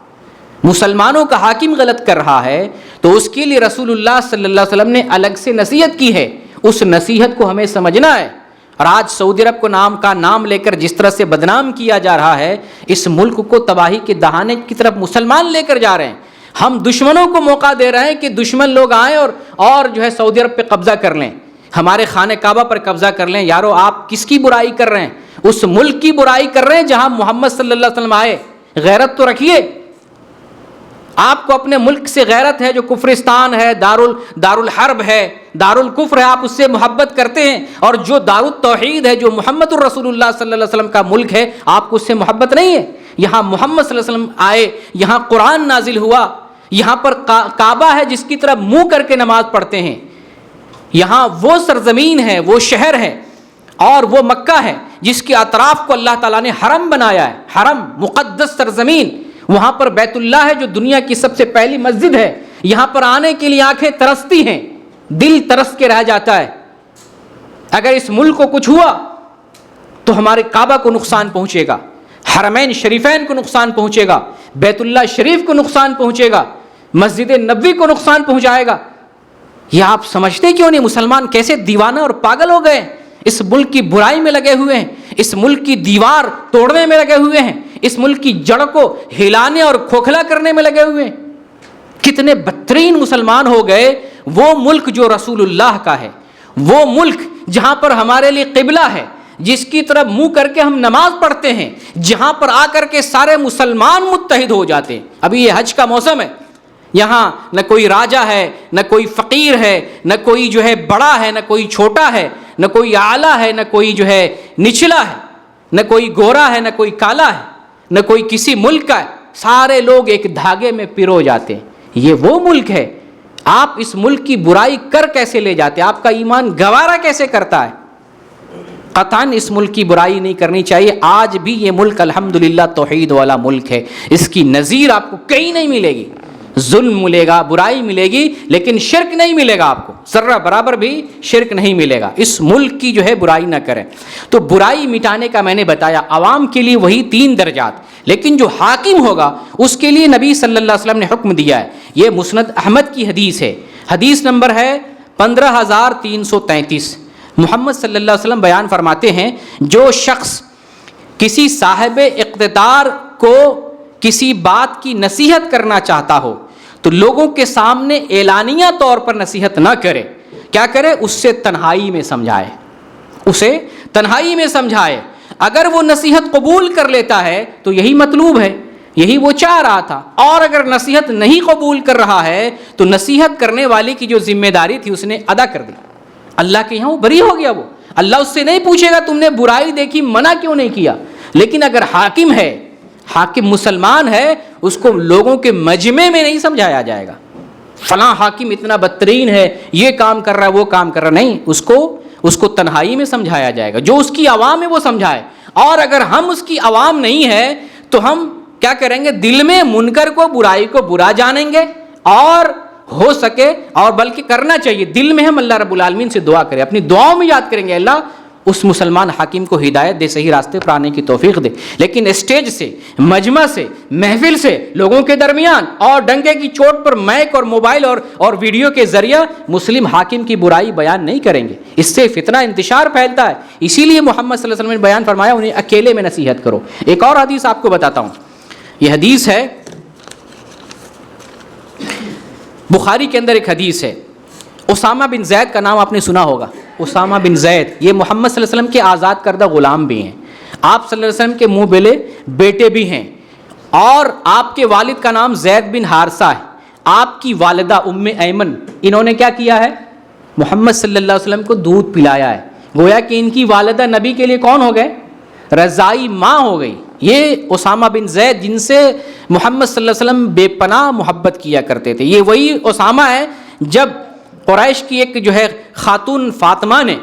مسلمانوں کا حاکم غلط کر رہا ہے، تو اس کے لیے رسول اللہ صلی اللہ علیہ وسلم نے الگ سے نصیحت کی ہے، اس نصیحت کو ہمیں سمجھنا ہے اور آج سعودی عرب کو نام لے کر جس طرح سے بدنام کیا جا رہا ہے، اس ملک کو تباہی کے دہانے کی طرف مسلمان لے کر جا رہے ہیں۔ ہم دشمنوں کو موقع دے رہے ہیں کہ دشمن لوگ آئیں اور جو ہے سعودی عرب پہ قبضہ کر لیں، ہمارے خانہ کعبہ پر قبضہ کر لیں۔ یارو آپ کس کی برائی کر رہے ہیں؟ اس ملک کی برائی کر رہے ہیں جہاں محمد صلی اللہ علیہ وسلم آئے۔ غیرت تو رکھیے، آپ کو اپنے ملک سے غیرت ہے جو کفرستان ہے، دارالحرب ہے، دارالکفر ہے، آپ اس سے محبت کرتے ہیں، اور جو دارالتوحید ہے، جو محمد الرسول اللہ صلی اللہ علیہ وسلم کا ملک ہے، آپ کو اس سے محبت نہیں ہے۔ یہاں محمد صلی اللہ علیہ وسلم آئے، یہاں قرآن نازل ہوا، یہاں پر کعبہ ہے جس کی طرف منہ کر کے نماز پڑھتے ہیں، یہاں وہ سرزمین ہے، وہ شہر ہے، اور وہ مکہ ہے جس کے اطراف کو اللہ تعالیٰ نے حرم بنایا ہے، حرم مقدس سرزمین۔ وہاں پر بیت اللہ ہے جو دنیا کی سب سے پہلی مسجد ہے، یہاں پر آنے کے لیے آنکھیں ترستی ہیں، دل ترس کے رہ جاتا ہے۔ اگر اس ملک کو کچھ ہوا تو ہمارے کعبہ کو نقصان پہنچے گا، حرمین شریفین کو نقصان پہنچے گا، بیت اللہ شریف کو نقصان پہنچے گا، مسجد نبوی کو نقصان پہنچائے گا۔ یہ آپ سمجھتے کیوں نہیں؟ مسلمان کیسے دیوانہ اور پاگل ہو گئے، اس ملک کی برائی میں لگے ہوئے ہیں، اس ملک کی دیوار توڑنے میں لگے ہوئے ہیں، اس ملک کی جڑ کو ہلانے اور کھوکھلا کرنے میں لگے ہوئے ہیں۔ کتنے بدترین مسلمان ہو گئے۔ وہ ملک جو رسول اللہ کا ہے، وہ ملک جہاں پر ہمارے لیے قبلہ ہے، جس کی طرف منہ کر کے ہم نماز پڑھتے ہیں، جہاں پر آ کر کے سارے مسلمان متحد ہو جاتے ہیں۔ ابھی یہ حج کا موسم ہے، یہاں نہ کوئی راجا ہے، نہ کوئی فقیر ہے، نہ کوئی جو ہے بڑا ہے، نہ کوئی چھوٹا ہے، نہ کوئی اعلیٰ ہے، نہ کوئی جو ہے نچلا ہے، نہ کوئی گورا ہے، نہ کوئی کالا ہے، نہ کوئی کسی ملک کا ہے، سارے لوگ ایک دھاگے میں پرو جاتے ہیں۔ یہ وہ ملک ہے، آپ اس ملک کی برائی کر کیسے لے جاتے؟ آپ کا ایمان گوارا کیسے کرتا ہے؟ قطعاً اس ملک کی برائی نہیں کرنی چاہیے۔ آج بھی یہ ملک الحمدللہ توحید والا ملک ہے، اس کی نظیر آپ کو کہیں نہیں ملے گی۔ ظلم ملے گا، برائی ملے گی، لیکن شرک نہیں ملے گا، آپ کو ذرہ برابر بھی شرک نہیں ملے گا۔ اس ملک کی جو ہے برائی نہ کریں۔ تو برائی مٹانے کا میں نے بتایا، عوام کے لیے وہی 3 درجات، لیکن جو حاکم ہوگا اس کے لیے نبی صلی اللہ علیہ وسلم نے حکم دیا ہے۔ یہ مسند احمد کی حدیث ہے، حدیث نمبر ہے 15333۔ محمد صلی اللہ علیہ وسلم بیان فرماتے ہیں، جو شخص کسی صاحب اقتدار کو کسی بات کی نصیحت کرنا چاہتا ہو تو لوگوں کے سامنے اعلانیہ طور پر نصیحت نہ کرے، کیا کرے؟ اس سے تنہائی میں سمجھائے، اسے تنہائی میں سمجھائے۔ اگر وہ نصیحت قبول کر لیتا ہے تو یہی مطلوب ہے، یہی وہ چاہ رہا تھا، اور اگر نصیحت نہیں قبول کر رہا ہے تو نصیحت کرنے والے کی جو ذمہ داری تھی اس نے ادا کر دی۔ اللہ کے یہاں وہ بری ہو گیا، وہ اللہ اس سے نہیں پوچھے گا تم نے برائی دیکھی، منع کیوں نہیں کیا۔ لیکن اگر حاکم ہے، حاکم مسلمان ہے، اس کو لوگوں کے مجمع میں نہیں سمجھایا جائے گا فلاں حاکم اتنا بدترین ہے، یہ کام کر رہا ہے، وہ کام کر رہا ہے، نہیں، اس کو تنہائی میں سمجھایا جائے گا۔ جو اس کی عوام ہے وہ سمجھائے، اور اگر ہم اس کی عوام نہیں ہے تو ہم کیا کریں گے؟ دل میں منکر کو، برائی کو برا جانیں گے، اور ہو سکے اور بلکہ کرنا چاہیے، دل میں ہم اللہ رب العالمین سے دعا کریں، اپنی دعاؤں میں یاد کریں گے، اللہ اس مسلمان حاکم کو ہدایت دے، صحیح راستے پر آنے کی توفیق دے۔ لیکن اسٹیج سے، مجمع سے، محفل سے، لوگوں کے درمیان اور ڈنکے کی چوٹ پر مائک اور موبائل اور ویڈیو کے ذریعہ مسلم حاکم کی برائی بیان نہیں کریں گے، اس سے فتنہ انتشار پھیلتا ہے۔ اسی لیے محمد صلی اللہ علیہ وسلم نے بیان فرمایا انہیں اکیلے میں نصیحت کرو۔ ایک اور حدیث آپ کو بتاتا ہوں، یہ حدیث ہے بخاری کے اندر، ایک حدیث ہے، اسامہ بن زید کا نام آپ نے سنا ہوگا۔ اسامہ بن زید یہ محمد صلی اللہ علیہ وسلم کے آزاد کردہ غلام بھی ہیں، آپ صلی اللہ علیہ وسلم کے منہ بلے بیٹے بھی ہیں، اور آپ کے والد کا نام زید بن حارثہ ہے، آپ کی والدہ ام ایمن، انہوں نے کیا کیا ہے؟ محمد صلی اللہ علیہ وسلم کو دودھ پلایا ہے۔ گویا کہ ان کی والدہ نبی کے لیے کون ہو گئے؟ رضائی ماں ہو گئی۔ یہ اسامہ بن زید جن سے محمد صلی اللہ علیہ وسلم بے پناہ محبت کیا کرتے تھے، یہ وہی اسامہ ہے جب قریش کی ایک جو ہے خاتون فاطمہ نے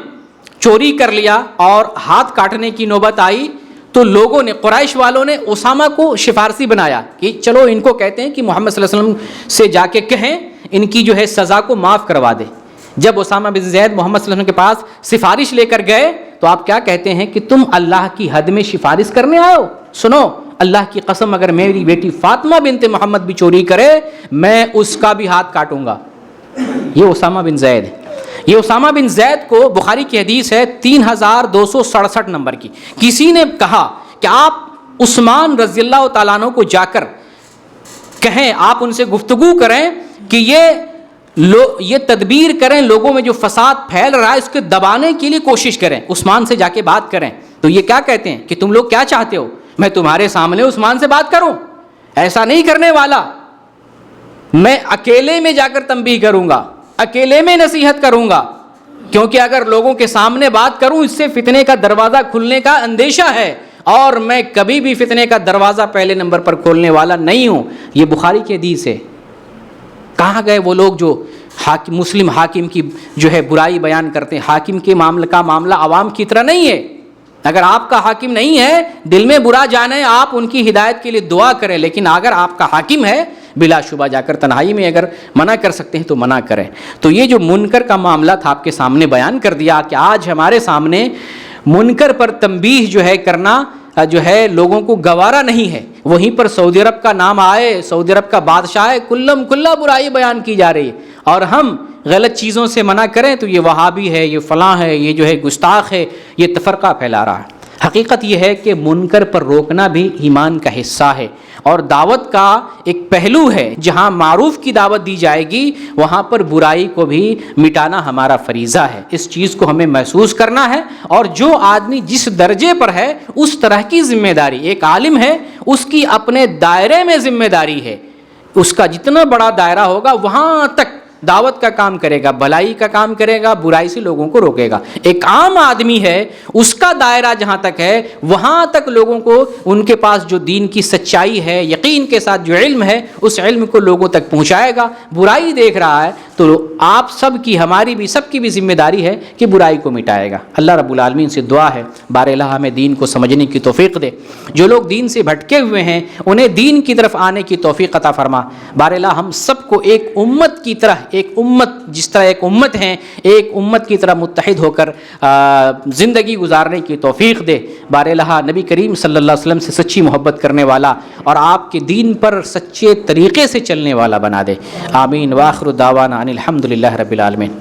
چوری کر لیا اور ہاتھ کاٹنے کی نوبت آئی تو لوگوں نے، قریش والوں نے اسامہ کو سفارشی بنایا کہ چلو ان کو کہتے ہیں کہ محمد صلی اللہ علیہ وسلم سے جا کے کہیں ان کی جو ہے سزا کو معاف کروا دے۔ جب اسامہ بن زید محمد صلی اللہ علیہ وسلم کے پاس سفارش لے کر گئے تو آپ کیا کہتے ہیں کہ تم اللہ کی حد میں سفارش کرنے آئے ہو؟ سنو، اللہ کی قسم اگر میری بیٹی فاطمہ بنت محمد بھی چوری کرے میں اس کا بھی ہاتھ کاٹوں گا۔ یہ اسامہ بن زید ہے۔ یہ اسامہ بن زید کو، بخاری کی حدیث ہے 3267 نمبر کی، کسی نے کہا کہ آپ عثمان رضی اللہ تعالیٰ عنہ کو جا کر کہیں، آپ ان سے گفتگو کریں کہ یہ تدبیر کریں، لوگوں میں جو فساد پھیل رہا ہے اس کو دبانے کے لیے کوشش کریں، عثمان سے جا کے بات کریں۔ تو یہ کیا کہتے ہیں کہ تم لوگ کیا چاہتے ہو، میں تمہارے سامنے عثمان سے بات کروں؟ ایسا نہیں کرنے والا، میں اکیلے میں جا کر تنبیہ کروں گا، اکیلے میں نصیحت کروں گا، کیونکہ اگر لوگوں کے سامنے بات کروں اس سے فتنے کا دروازہ کھلنے کا اندیشہ ہے، اور میں کبھی بھی فتنے کا دروازہ پہلے نمبر پر کھولنے والا نہیں ہوں۔ یہ بخاری کی حدیث ہے۔ کہاں گئے وہ لوگ جو مسلم حاکم کی جو ہے برائی بیان کرتے ہیں؟ حاکم کے معاملہ عوام کی طرح نہیں ہے۔ اگر آپ کا حاکم نہیں ہے، دل میں برا جانے، آپ ان کی ہدایت کے لیے دعا کریں، لیکن اگر آپ کا حاکم ہے، بلا شبہ جا کر تنہائی میں اگر منع کر سکتے ہیں تو منع کریں۔ تو یہ جو منکر کا معاملہ تھا آپ کے سامنے بیان کر دیا کہ آج ہمارے سامنے منکر پر تنبیہ جو ہے کرنا جو ہے لوگوں کو گوارا نہیں ہے۔ وہیں پر سعودی عرب کا نام آئے، سعودی عرب کا بادشاہ ہے، کلہ برائی بیان کی جا رہی ہے، اور ہم غلط چیزوں سے منع کریں تو یہ وہابی ہے، یہ فلاں ہے، یہ جو ہے گستاخ ہے، یہ تفرقہ پھیلا رہا ہے۔ حقیقت یہ ہے کہ منکر پر روکنا بھی ایمان کا حصہ ہے، اور دعوت کا ایک پہلو ہے، جہاں معروف کی دعوت دی جائے گی وہاں پر برائی کو بھی مٹانا ہمارا فریضہ ہے۔ اس چیز کو ہمیں محسوس کرنا ہے، اور جو آدمی جس درجے پر ہے اس طرح کی ذمہ داری، ایک عالم ہے اس کی اپنے دائرے میں ذمہ داری ہے، اس کا جتنا بڑا دائرہ ہوگا وہاں تک دعوت کا کام کرے گا، بھلائی کا کام کرے گا، برائی سے لوگوں کو روکے گا۔ ایک عام آدمی ہے، اس کا دائرہ جہاں تک ہے وہاں تک لوگوں کو، ان کے پاس جو دین کی سچائی ہے، یقین کے ساتھ جو علم ہے، اس علم کو لوگوں تک پہنچائے گا۔ برائی دیکھ رہا ہے تو آپ سب کی، ہماری بھی، سب کی بھی ذمہ داری ہے کہ برائی کو مٹائے گا۔ اللہ رب العالمین سے دعا ہے بار الہ ہمیں دین کو سمجھنے کی توفیق دے، جو لوگ دین سے بھٹکے ہوئے ہیں انہیں دین کی طرف آنے کی توفیق عطا فرما۔ بار الہ ہم سب کو ایک امت کی طرح، ایک امت جس طرح ایک امت ہیں، ایک امت کی طرح متحد ہو کر زندگی گزارنے کی توفیق دے۔ بار الہ نبی کریم صلی اللہ علیہ وسلم سے سچی محبت کرنے والا اور آپ کے دین پر سچے طریقے سے چلنے والا بنا دے۔ آمین۔ وآخر دعوانا ان الحمد للہ رب العالمین۔